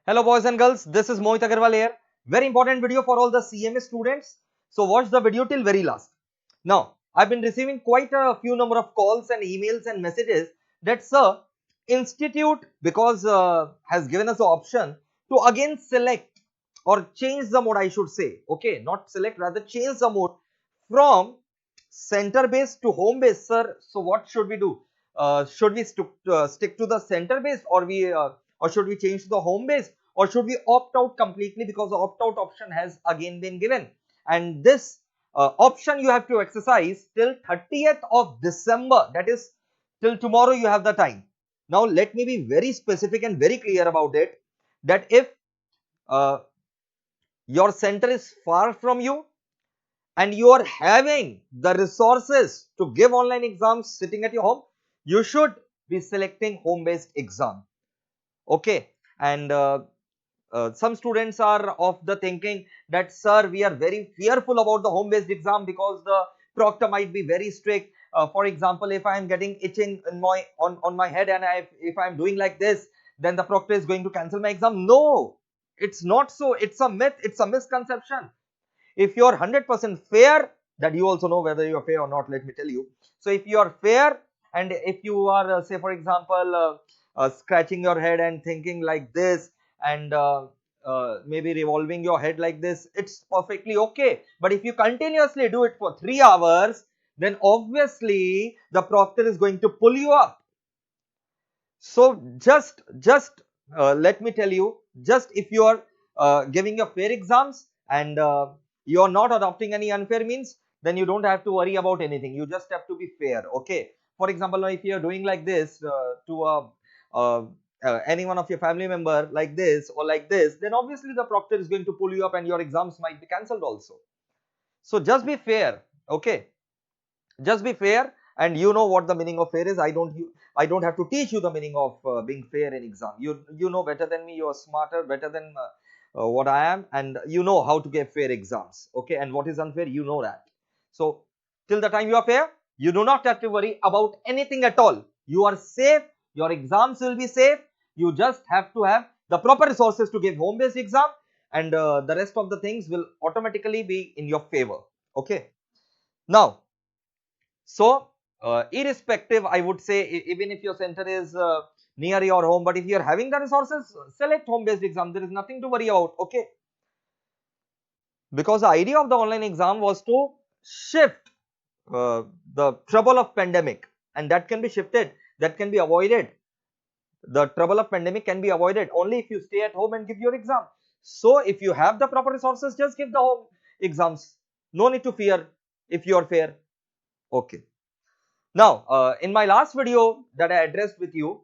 Hello boys and girls, this is Mohit Agarwal here. Very important video for all the CMA students. So watch the video till very last. Now, I've been receiving quite a few number of calls and emails and messages that sir, institute because has given us the option to again select or change the mode, I should say. Okay, not select, rather change the mode from center base to home base, sir. So what should we do? Should we stick to the center base, or should we change to the home base, or should we opt out completely, because the opt out option has again been given, and this option you have to exercise till 30th of December, that is till tomorrow you have the time. Now let me be very specific and very clear about it, that if uh, your center is far from you and you are having the resources to give online exams sitting at your home, you should be selecting home based exam. Okay, and some students are of the thinking that sir, we are very fearful about the home based exam because the proctor might be very strict. For example, if I am getting itching in my on my head, and if I am doing like this, then the proctor is going to cancel my exam. No, it's not so. It's a myth, it's a misconception. If you are 100% fair, that you also know whether you are fair or not, let me tell you. So if you are fair, and if you are say for example scratching your head and thinking like this, and maybe revolving your head like this, it's perfectly okay. But if you continuously do it for 3 hours, then obviously the proctor is going to pull you up. So just let me tell you, just if you are giving your fair exams, and you are not adopting any unfair means, then you don't have to worry about anything. You just have to be fair. Okay, for example, now if you are doing like this to uh, any one of your family member like this or like this, then obviously the proctor is going to pull you up and your exams might be cancelled also. So just be fair. Okay, just be fair, and you know what the meaning of fair is. I don't have to teach you the meaning of being fair in exam. You know better than me. You are smarter, better than what I am, and you know how to get fair exams. Okay, and what is unfair, you know that. So till the time you are fair, you do not have to worry about anything at all. You are safe, your exams will be safe. You just have to have the proper resources to give home based exam, and the rest of the things will automatically be in your favor. Okay, now, so, irrespective, I would say, even if your center is near your home, but if you are having the resources, select home-based exam. There is nothing to worry about. Okay, because the idea of the online exam was to shift the trouble of pandemic, and that can be shifted. That can be avoided. The trouble of pandemic can be avoided only if you stay at home and give your exam. So, if you have the proper resources, just give the home exams. No need to fear if you are fair. Okay. Now, in my last video that I addressed with you,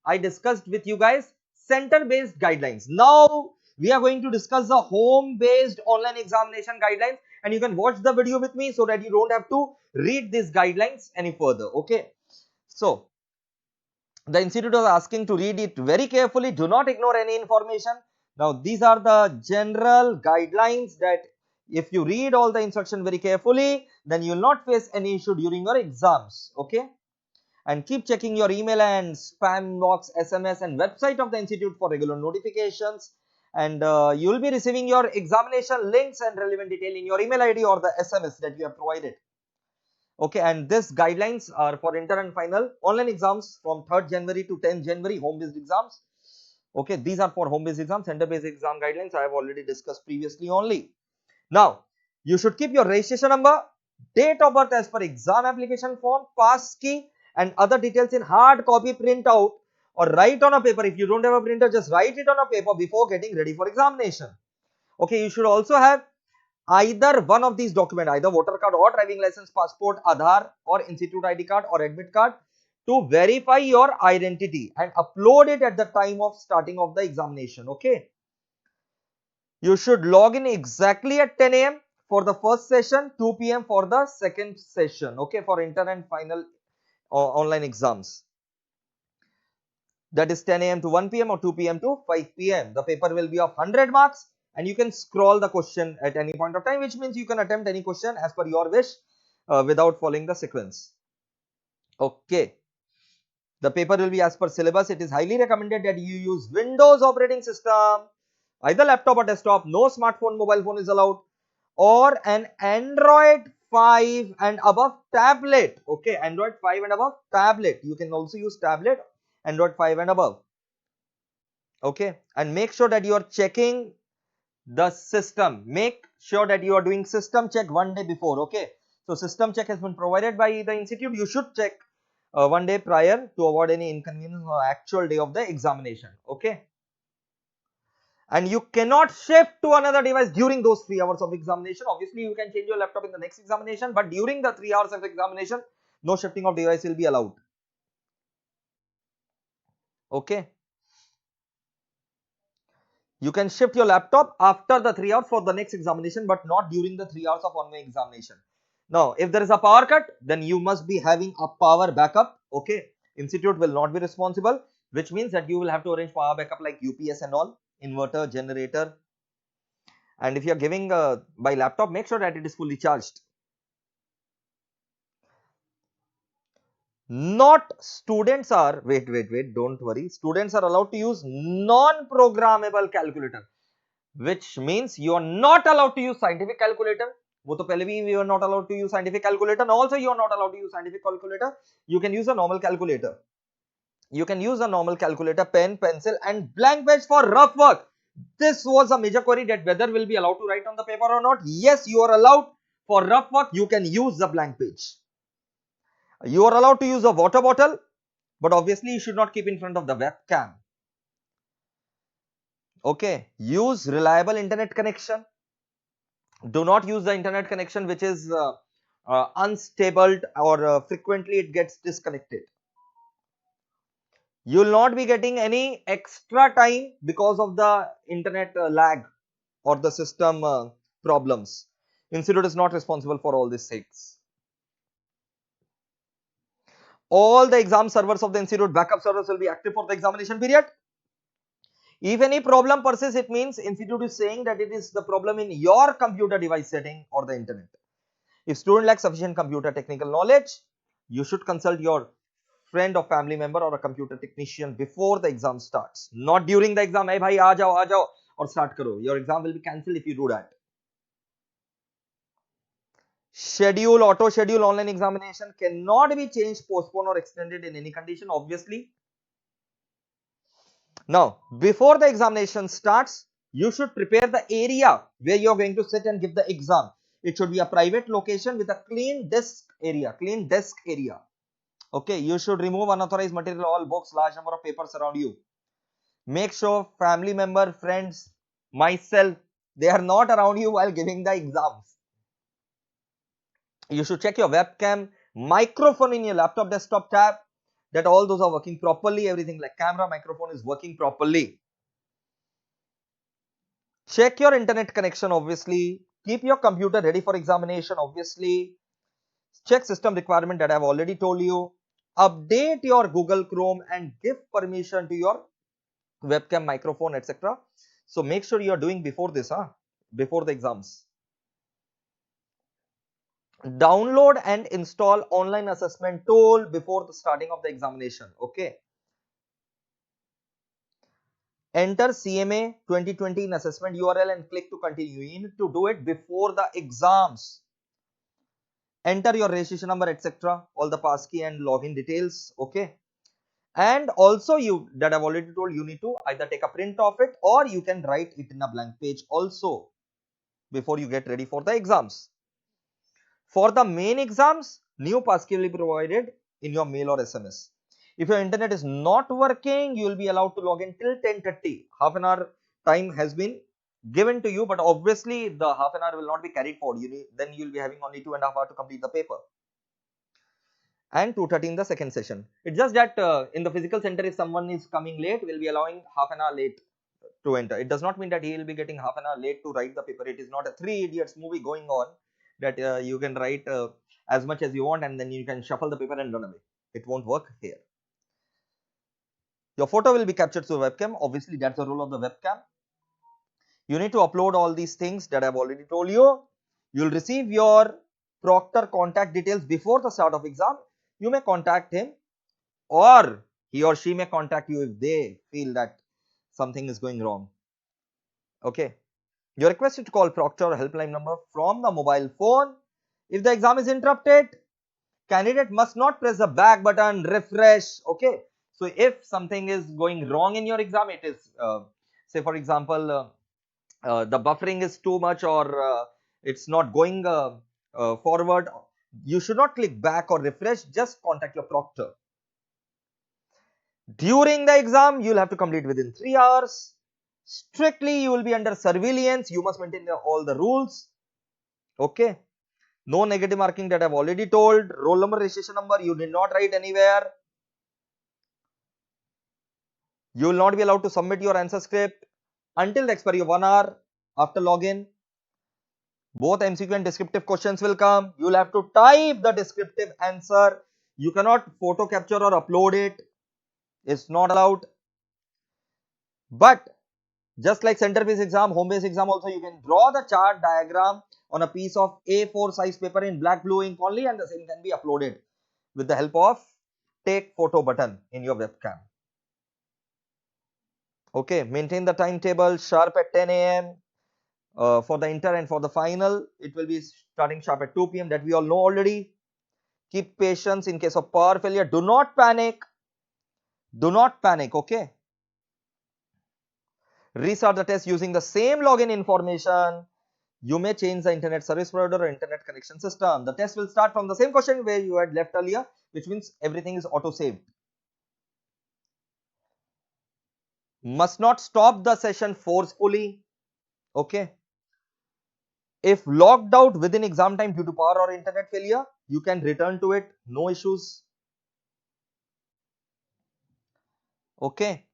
I discussed with you guys center-based guidelines. Now, we are going to discuss the home-based online examination guidelines, and you can watch the video with me so that you don't have to read these guidelines any further. Okay. So, the institute was asking to read it very carefully. Do not ignore any information. Now, these are the general guidelines that if you read all the instruction very carefully, then you will not face any issue during your exams. Okay, and keep checking your email and spam box, SMS and website of the institute for regular notifications, and you will be receiving your examination links and relevant detail in your email ID or the SMS that you have provided. Okay, and this guidelines are for inter and final online exams from 3rd January to 10th January, home based exams. Okay, these are for home based exams. Center based exam guidelines I have already discussed previously only. Now, you should keep your registration number, date of birth as per exam application form, pass key and other details in hard copy printout, or write on a paper. If you don't have a printer, just write it on a paper before getting ready for examination. Okay, you should also have either one of these documents, either voter card or driving license, passport, Aadhaar or institute ID card or admit card, to verify your identity and upload it at the time of starting of the examination. Okay, you should log in exactly at 10 a.m. for the first session, 2 p.m. for the second session. Okay, for inter and final online exams. That is 10 a.m. to 1 p.m. or 2 p.m. to 5 p.m. The paper will be of 100 marks, and you can scroll the question at any point of time, which means you can attempt any question as per your wish without following the sequence. Okay. The paper will be as per syllabus. It is highly recommended that you use Windows operating system, either laptop or desktop. No smartphone, mobile phone is allowed, or an Android 5 and above tablet. Okay, Android 5 and above tablet. You can also use tablet, Android 5 and above. Okay, and make sure that you are checking the system. Make sure that you are doing system check one day before. Okay, so system check has been provided by the institute. You should check one day prior to avoid any inconvenience on actual day of the examination. Okay, and you cannot shift to another device during those 3 hours of examination. Obviously, you can change your laptop in the next examination, but during the 3 hours of examination, no shifting of device will be allowed. Okay, you can shift your laptop after the 3 hours for the next examination, but not during the 3 hours of one-way examination. Now, if there is a power cut, then you must be having a power backup. Okay, institute will not be responsible, which means that you will have to arrange power backup like UPS and all, inverter, generator. And if you are giving by laptop, make sure that it is fully charged. Not students are, wait, don't worry. Students are allowed to use non-programmable calculator, which means you are not allowed to use scientific calculator. वो तो पहले भी you are not allowed to use scientific calculator. And also you are not allowed to use scientific calculator. You can use a normal calculator. You can use a normal calculator, pen, pencil and blank page for rough work. This was a major query that whether will be allowed to write on the paper or not. Yes, you are allowed. For rough work, you can use the blank page. You are allowed to use a water bottle, but obviously you should not keep in front of the webcam. Okay, use reliable internet connection. Do not use the internet connection which is unstable or frequently it gets disconnected. You will not be getting any extra time because of the internet lag or the system problems. Institute is not responsible for all these things. All the exam servers of the institute backup servers will be active for the examination period. If any problem persists, it means institute is saying that it is the problem in your computer device setting or the internet. If student lacks sufficient computer technical knowledge, you should consult your friend or family member or a computer technician before the exam starts. Not during the exam. Hey bhai, aa jao or start karo. Your exam will be cancelled if you do that. Schedule, auto schedule online examination cannot be changed, postponed or extended in any condition, obviously. Now, before the examination starts, you should prepare the area where you are going to sit and give the exam. It should be a private location with a clean desk area, Okay, you should remove unauthorized material, all books, large number of papers around you. Make sure family member, friends, myself, they are not around you while giving the exams. You should check your webcam, microphone in your laptop, desktop tab, that all those are working properly. Everything like camera, microphone is working properly. Check your internet connection, obviously. Keep your computer ready for examination, obviously. Check system requirement that I have already told you. Update your Google Chrome and give permission to your webcam, microphone, etc. So make sure you are doing before this, before the exams. Download and install online assessment tool before the starting of the examination. Okay. Enter CMA 2020 in assessment URL and click to continue. You need to do it before the exams. Enter your registration number, etc. All the passkey and login details. Okay. And also that I've already told you need to either take a print of it or you can write it in a blank page also before you get ready for the exams. For the main exams, new passkey will be provided in your mail or SMS. If your internet is not working, you will be allowed to log in till 10:30. Half an hour time has been given to you, but obviously the half an hour will not be carried forward. Then you will be having only 2.5 hours to complete the paper. And 2:30 in the second session. It's just that in the physical center, if someone is coming late, we'll be allowing half an hour late to enter. It does not mean that he will be getting half an hour late to write the paper. It is not a Three Idiots movie going on that you can write as much as you want and then you can shuffle the paper and run away. It won't work here. Your photo will be captured through webcam. Obviously, that's the role of the webcam. You need to upload all these things that I've already told you. You'll receive your proctor contact details before the start of exam. You may contact him or he or she may contact you if they feel that something is going wrong. Okay. You're requested to call proctor or helpline number from the mobile phone. If the exam is interrupted, candidate must not press the back button, refresh. Okay. So if something is going wrong in your exam, it is say for example the buffering is too much, or it's not going forward, you should not click back or refresh, just contact your proctor. During the exam, you'll have to complete within 3 hours. Strictly, you will be under surveillance. You must maintain all the rules. Okay. No negative marking, that I've already told. Roll number, registration number, you did not write anywhere. You will not be allowed to submit your answer script until the expiry of 1 hour after login. Both MCQ and descriptive questions will come. You will have to type the descriptive answer. You cannot photo capture or upload it. It's not allowed. But just like center-based exam, home-based exam also, you can draw the chart diagram on a piece of A4 size paper in black blue ink only, and the same can be uploaded with the help of take photo button in your webcam. Okay, maintain the timetable sharp at 10 a.m. For the inter and for the final, it will be starting sharp at 2 p.m. that we all know already. Keep patience in case of power failure. Do not panic. Do not panic, okay? Restart the test using the same login information. You may change the internet service provider or internet connection system. The test will start from the same question where you had left earlier, which means everything is auto-saved. Must not stop the session forcefully, okay? If logged out within exam time due to power or internet failure, you can return to it, no issues, okay?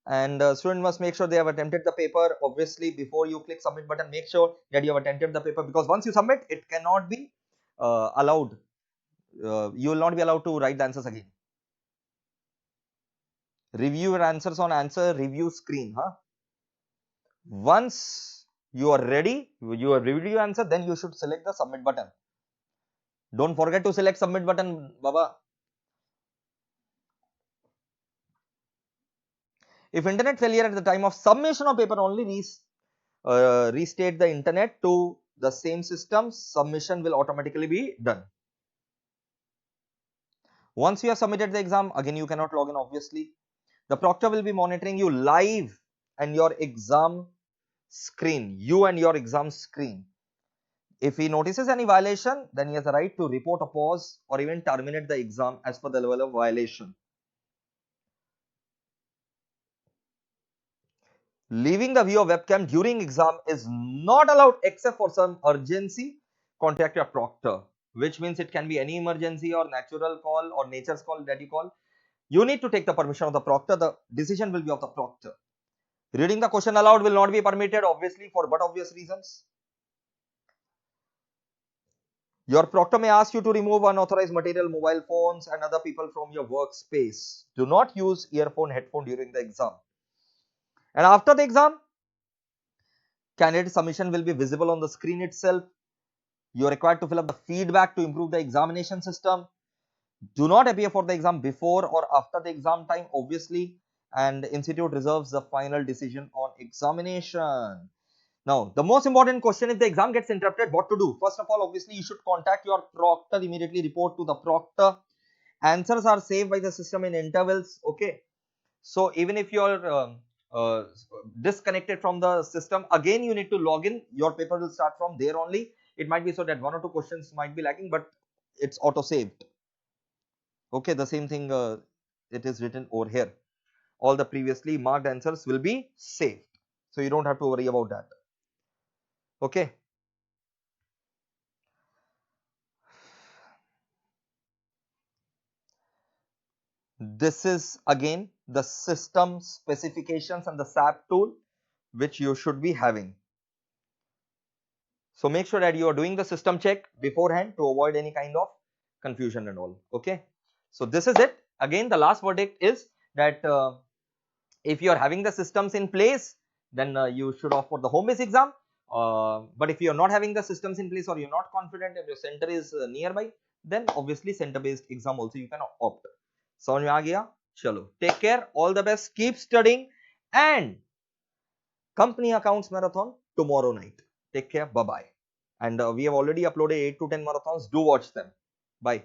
And student must make sure they have attempted the paper. Obviously, before you click submit button, make sure that you have attempted the paper, because once you submit, it cannot be allowed. You will not be allowed to write the answers again. Review your answers on answer review screen. Once you are ready, you have reviewed your answer, then you should select the submit button. Don't forget to select submit button, Baba. If internet failure at the time of submission of paper only, restate the internet to the same system, submission will automatically be done. Once you have submitted the exam, again you cannot log in obviously. The proctor will be monitoring you live and your exam screen, If he notices any violation, then he has a right to report a pause or even terminate the exam as per the level of violation. Leaving the view of webcam during exam is not allowed except for some urgency. Contact your proctor, which means it can be any emergency or natural call or nature's call that you call. You need to take the permission of the proctor. The decision will be of the proctor. Reading the question aloud will not be permitted, obviously, for but obvious reasons. Your proctor may ask you to remove unauthorized material, mobile phones and other people from your workspace. Do not use earphone, headphone during the exam. And after the exam, candidate submission will be visible on the screen itself. You are required to fill up the feedback to improve the examination system. Do not appear for the exam before or after the exam time, obviously, and institute reserves the final decision on examination. Now, the most important question, if the exam gets interrupted, what to do? First of all, obviously, you should contact your proctor, immediately report to the proctor. Answers are saved by the system in intervals, okay? So, even if you are disconnected from the system, again, you need to log in. Your paper will start from there only. It might be so that 1 or 2 questions might be lacking, but it's auto-saved. Okay, the same thing, it is written over here. All the previously marked answers will be saved. So, you don't have to worry about that. Okay. This is again the system specifications and the SAP tool which you should be having. So make sure that you are doing the system check beforehand to avoid any kind of confusion and all. Okay. So this is it. Again, the last verdict is that if you are having the systems in place, then you should opt for the home-based exam. But if you are not having the systems in place or you're not confident if your center is nearby, then obviously center-based exam also you can opt. समझ में आ गया? Chalo, take care, all the best, keep studying, and company accounts marathon tomorrow night. Take care, bye bye. And we have already uploaded 8 to 10 marathons. Do watch them. Bye.